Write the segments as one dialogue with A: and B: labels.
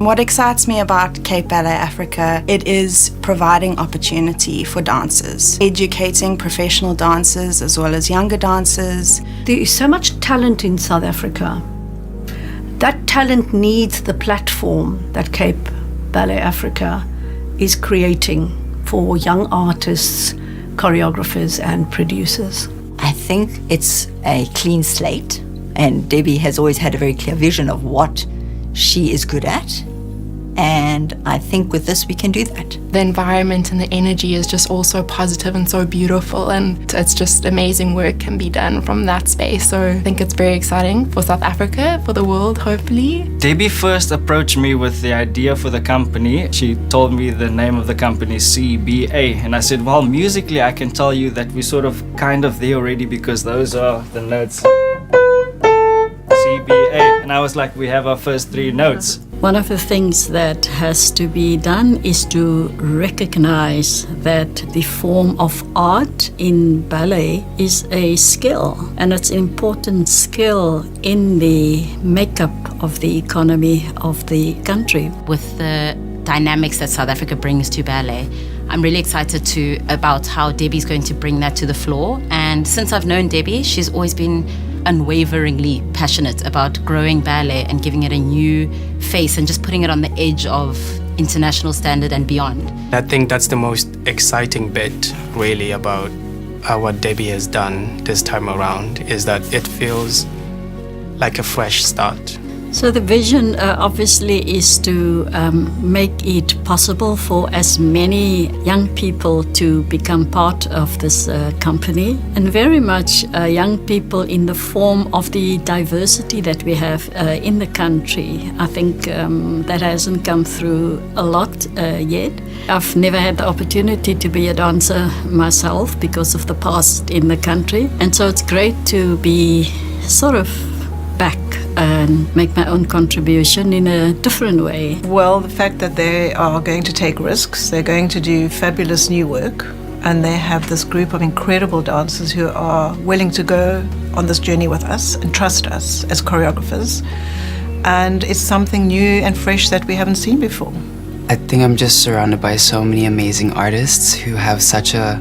A: What excites me about Cape Ballet Africa, it is providing opportunity for dancers, educating professional dancers as well as younger dancers.
B: There is so much talent in South Africa. That talent needs the platform that Cape Ballet Africa is creating for young artists, choreographers and producers.
C: I think it's a clean slate, and Debbie has always had a very clear vision of what she is good at. And I think with this we can do that.
D: The environment and the energy is just all so positive and so beautiful, and it's just amazing work can be done from that space. So I think it's very exciting for South Africa, for the world, hopefully.
E: Debbie first approached me with the idea for the company. She told me the name of the company, CBA, and I said, well, musically I can tell you that we're sort of kind of there already because those are the notes. CBA. And I was like, we have our first 3 notes.
B: One of the things that has to be done is to recognize that the form of art in ballet is a skill, and it's an important skill in the makeup of the economy of the country.
F: With the dynamics that South Africa brings to ballet, I'm really excited about how Debbie's going to bring that to the floor. And since I've known Debbie, she's always been unwaveringly passionate about growing ballet and giving it a new face and just putting it on the edge of international standard and beyond.
G: I think that's the most exciting bit really about what Debbie has done this time around, is that it feels like a fresh start.
B: So the vision obviously is to make it possible for as many young people to become part of this company, and very much young people in the form of the diversity that we have in the country. I think that hasn't come through a lot yet. I've never had the opportunity to be a dancer myself because of the past in the country, and so it's great to be sort of back and make my own contribution in a different way.
H: Well, the fact that they are going to take risks, they're going to do fabulous new work, and they have this group of incredible dancers who are willing to go on this journey with us and trust us as choreographers. And it's something new and fresh that we haven't seen before.
I: I think I'm just surrounded by so many amazing artists who have such a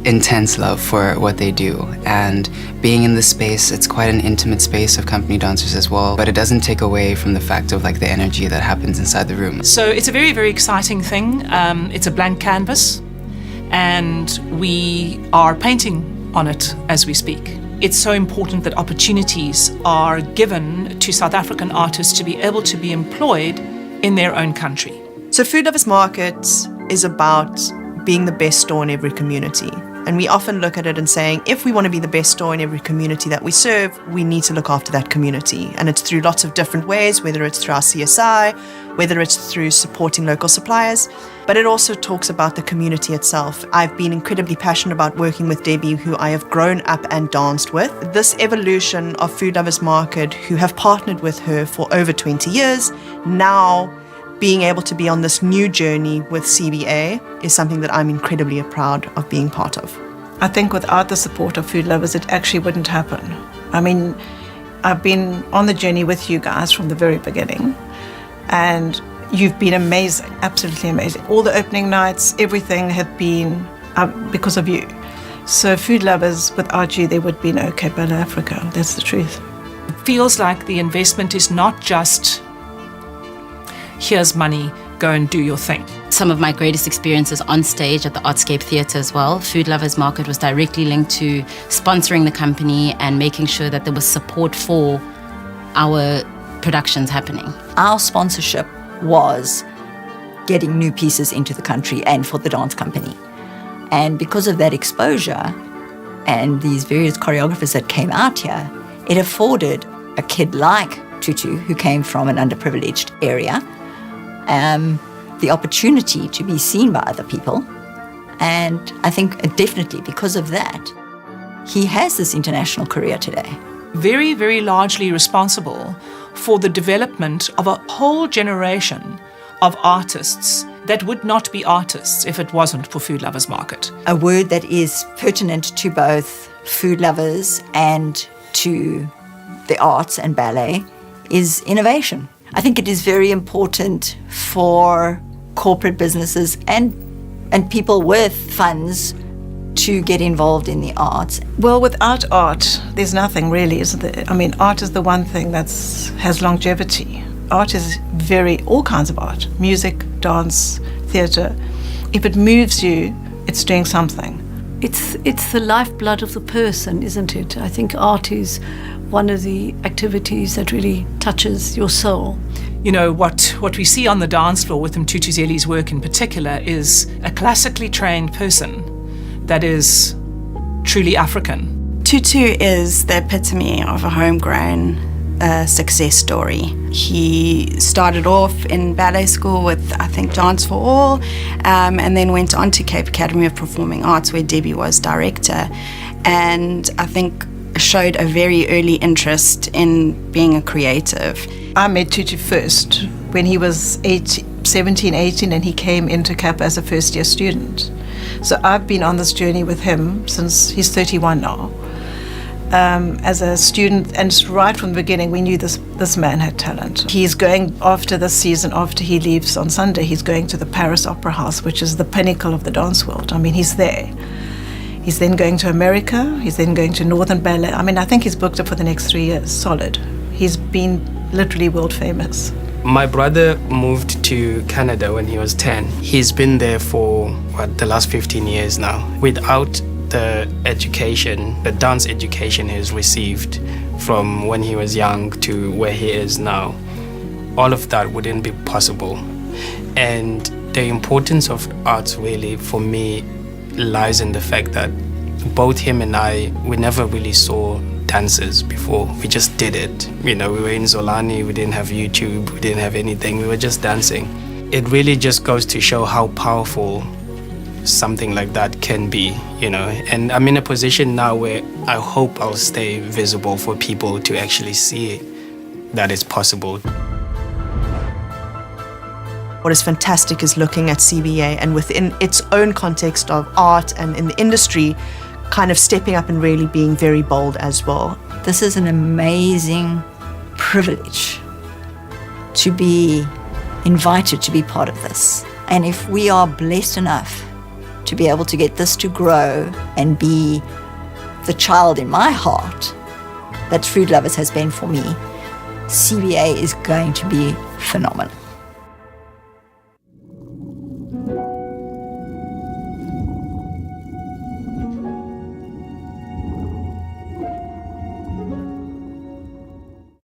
I: intense love for what they do, and being in this space, it's quite an intimate space of company dancers as well, but it doesn't take away from the fact of like the energy that happens inside the room.
J: So it's a very, very exciting thing. It's a blank canvas and we are painting on it as we speak. It's so important that opportunities are given to South African artists to be able to be employed in their own country.
K: So Food Lovers Market is about being the best store in every community. And we often look at it and saying, if we want to be the best store in every community that we serve, we need to look after that community. And it's through lots of different ways, whether it's through our CSI, whether it's through supporting local suppliers, but it also talks about the community itself. I've been incredibly passionate about working with Debbie, who I have grown up and danced with. This evolution of Food Lovers Market, who have partnered with her for over 20 years, now being able to be on this new journey with CBA is something that I'm incredibly proud of being part of.
H: I think without the support of Food Lovers, it actually wouldn't happen. I mean, I've been on the journey with you guys from the very beginning, and you've been amazing, absolutely amazing. All the opening nights, everything have been because of you. So Food Lovers, without you, there would be no Cape Ballet Africa. That's the truth.
J: It feels like the investment is not just here's money, go and do your thing.
F: Some of my greatest experiences on stage at the Cape Theatre as well. Food Lovers Market was directly linked to sponsoring the company and making sure that there was support for our productions happening.
C: Our sponsorship was getting new pieces into the country and for the dance company. And because of that exposure and these various choreographers that came out here, it afforded a kid like Tutu, who came from an underprivileged area, the opportunity to be seen by other people. And I think definitely because of that, he has this international career today.
J: Very, very largely responsible for the development of a whole generation of artists that would not be artists if it wasn't for Food Lovers Market.
C: A word that is pertinent to both food lovers and to the arts and ballet is innovation. I think it is very important for corporate businesses and people with funds to get involved in the arts.
H: Well, without art, there's nothing really, isn't there? I mean, art is the one thing that has longevity. Art is all kinds of art, music, dance, theatre. If it moves you, it's doing something.
L: It's the lifeblood of the person, isn't it? I think art is one of the activities that really touches your soul.
J: You know, what we see on the dance floor with Mtutuzeli's work in particular is a classically trained person that is truly African.
A: Tutu is the epitome of a homegrown success story. He started off in ballet school with, I think, Dance for All, and then went on to Cape Academy of Performing Arts, where Debbie was director, and I think showed a very early interest in being a creative.
H: I met Tutu first when he was 17, 18, and he came into CAP as a first-year student. So I've been on this journey with him since he's 31 now. As a student, and right from the beginning we knew this man had talent. He's going, after this season, after he leaves on Sunday, he's going to the Paris Opera House, which is the pinnacle of the dance world. I mean, he's there. He's then going to America, he's then going to Northern Ballet. I mean, I think he's booked up for the next 3 years, solid. He's been literally world famous.
G: My brother moved to Canada when he was 10. He's been there for, the last 15 years now. Without the education, the dance education he's received from when he was young to where he is now, all of that wouldn't be possible. And the importance of arts really, for me, lies in the fact that both him and I, we never really saw dances before. We just did it. You know, we were in Zolani, we didn't have YouTube, we didn't have anything, we were just dancing. It really just goes to show how powerful something like that can be, you know. And I'm in a position now where I hope I'll stay visible for people to actually see that it's possible.
K: What is fantastic is looking at CBA and within its own context of art and in the industry, kind of stepping up and really being very bold as well.
C: This is an amazing privilege to be invited to be part of this. And if we are blessed enough to be able to get this to grow and be the child in my heart that Food Lovers has been for me, CBA is going to be phenomenal.